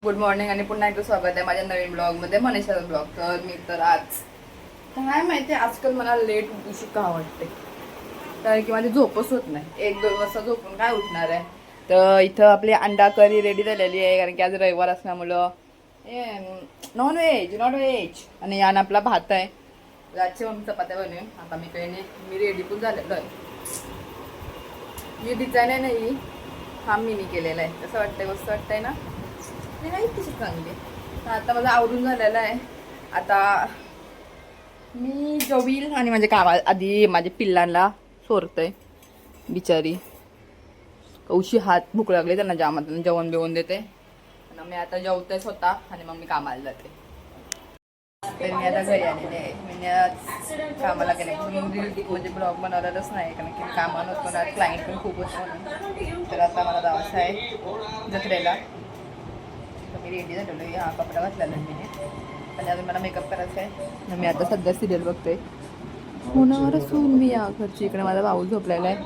Good morning आणि पुन्हा एकदा स्वागत आहे माझ्या नवीन ब्लॉगमध्ये मनीषा ब्लॉग. तर मी तर आज काय माहिती आजकाल मला लेट उठूशी का वाटते, कारण की माझी झोपच होत नाही. 1-2 वाजता झोपून काय उठणार आहे. तर इथं आपली अंडा करी रेडी झालेली आहे, कारण की आज रविवार असल्यामुळं नॉन व्हेज आणि यानं आपला भात आहे. रातची मम्मी चपात्या बनवून आता मी काही नाही, मी रेडी पण झालेलो आहे. मी डिझाईन आहे नाही हा मी केलेला आहे. कसं वाटतंय, मस्त वाटतंय ना. ते नाही तशी चांगली. आता माझं आवरून झालेलं आहे. आता मी जेवील आणि माझ्या कामा आधी माझ्या पिल्लांना सोरतंय. बिचारी कौशी हात भूक लागले त्यांना जाम, जेवण बिवून देते आणि मी आता जेवते स्वतः आणि मग मी कामाला जाते. तर मी आता घरी आलेले आहे. मी आज कामाला गेले म्हणजे ब्लॉग बनवलेलंच नाही, कारण की कामानं होतं आज क्लायंट पण खूप होतं म्हणून. तर आता मला जायचं आहे जत्रेला. तर मी रेडी झालेलो आहे. हा कपडा घातलेला मी आणि अजून मला मेकअप करायचा आहे. मी आता सध्या सिरियल बघते. होणार असून मी या घरची इकडे माझा भाऊ झोपलेला आहे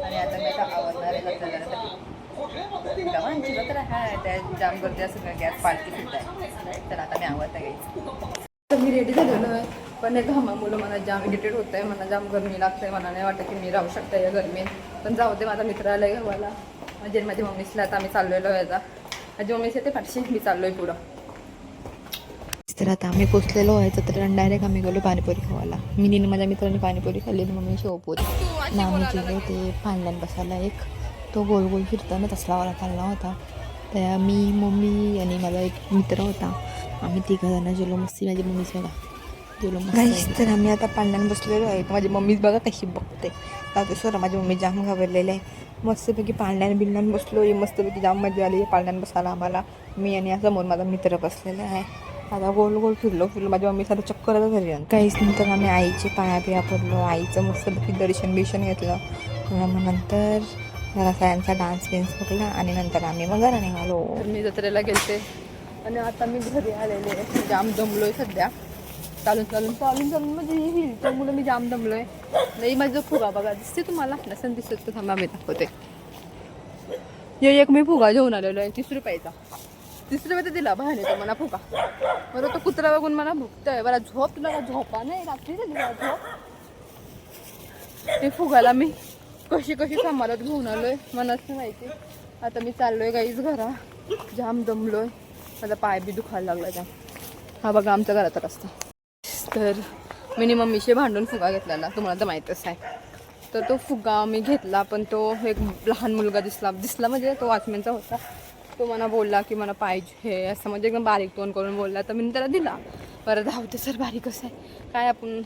आणि आता मी आता आवडणार आहे गावांची जत्रा आहे. त्या जाम गर्दी असं गॅस पालखी सुद्धा आहे. तर आता मी आवडता घ्यायचं. तर मी रेडी झालेलो आहे, पण घामामुळं मला जाम इरिटेट होत आहे. मला जाम गरमी लागते. मला नाही वाटत की मी राहू शकते या गरमीत. पण जाऊ दे, माझा मित्र आला आहे गावाला म्हणजे माझ्या मम्मीसला. आता आम्ही चाललेलो आहे. आता माझी मम्मीच येते पाठशी, मी चाललोय पुढं. तर आता आम्ही पोचलेलो आहे तर डायरेक्ट आम्ही गेलो पाणीपुरी खावायला. मी माझ्या मित्रांनी पाणीपुरी खाल्ली आणि मम्मी शेवपुरी. आणि आम्ही गेलो ते पांड्यान बसायला, एक तो गोल गोल फिरताना तसलावाला चालला होता. त्या मी मम्मी आणि माझा एक मित्र होता, आम्ही 3 जण गेलो. मस्ती माझी मम्मीच बघा गेलो मस्त. तर आम्ही आता पांड्यान बसलेलो आहे. माझी मम्मीच बघा कशी बघते. जाऊ सर माझी मम्मी जाम घाबरलेली आहे. मस्तपैकी पांड्यान बिंड्यान बसलो. मस्तपैकी जाम मजा आली पांड्यान बसायला आम्हाला. मी आणि समोर माझा मित्र बसलेला आहे. आता गोल गोल फिरलो माझ्या मम्मी सारं चक्कर घरी. काहीच नंतर आम्ही आईचे पाया पडलो. आईचं मस्तपैकी दर्शन घेतलं. मग नंतर जरा सगळ्यांचा डान्स बघला आणि नंतर आम्ही मग घरा निघालो. मी जत्रेला गेलते आणि आता मी घरी आलेले. जाम दमलोय सध्या. चालून म्हणजे हिलच्या मुलं मी जाम दमलोय. नाही माझं फुगा बघा दिसते तुम्हाला, नसेल दिसत तर थांबा मी दाखवते. एक मी फुगा घेऊन आलेलो आहे 30 रुपयाचा. 30 रुपये दिला बाहेर येतो मला फुगा. बरं तो कुत्रा बघून मला भुकतोय. बरं झोप, तुला झोपा नाही रात्री झाली झोप. ते फुगाला मी कशी सांभाळत घेऊन आलोय मलाच नाही माहिती. आता मी चाललोय गाईच घरा. जाम दमलोय, माझा पाय बी दुखायला लागला जाम. हा बघा आमच्या घराचा रस्ता. तर मी मम्मीशी भांडून फुगा घेतलेला, तुम्हाला तर माहीतच आहे. तर तो फुगा मी घेतला, पण तो एक लहान मुलगा दिसला म्हणजे तो वॉचमॅनचा होता. तो मला बोलला की मला पाहिजे असं, म्हणजे एकदम बारीक तोंड करून बोलला. तर मी त्याला दिला. बरं धावते सर बारीकच आहे काय आपण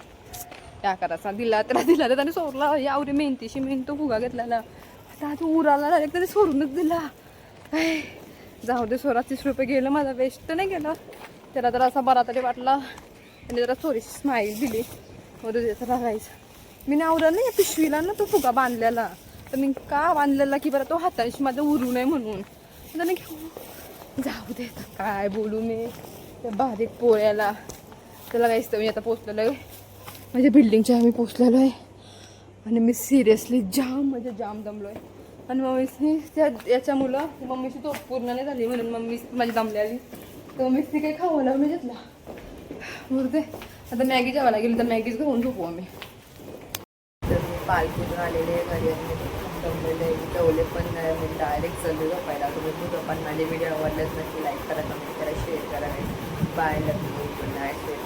क्या करायचा. दिला तर त्याने सोडला. यावरी मेहनतीशी तो फुगा घेतलेला. आता तो उराला डायरेक्ट त्याने सोडूनच दिला. काय जाऊ दे सोरा, 30 रुपये गेलं माझा, वेस्ट तर नाही गेलं. त्याला तर असा बरा तरी वाटला. आणि जरा थोडीशी स्माईल दिली. त्याचं राहायचं. मी नावरा नाही पिशवीला ना तो फुगा बांधलेला. तर मी का बांधलेला की बरं तो हाताशी माझं उरू नये म्हणून. त्याने जाऊ दे काय बोलू मी त्या बारीक पोळ्याला. त्याला काहीच तर मी आता पोचलेलो आहे माझ्या बिल्डिंगच्या. आम्ही पोचलेलो आहे आणि मी सिरियसली जाम दमलो आहे. आणि मम्मीची याच्यामुळं मम्मीची झोप पूर्ण नाही झाली म्हणून मम्मी माझी दमली आली. तर मम्मीच ती काही खावायला मी घेतला. बरं ते आता मॅगी जेवायला गेली तर मॅगीच खाऊन झोपू आम्ही. तर मी पालखीतून आलेले घरी दमलेले जेवले पण नाही. मी डायरेक्ट चालले झोपायला. तुम्ही झोपायला माझे व्हिडिओ आवडलेच नक्की लाईक करा, कमेंट करा, शेअर करा. Bye, love you, good night.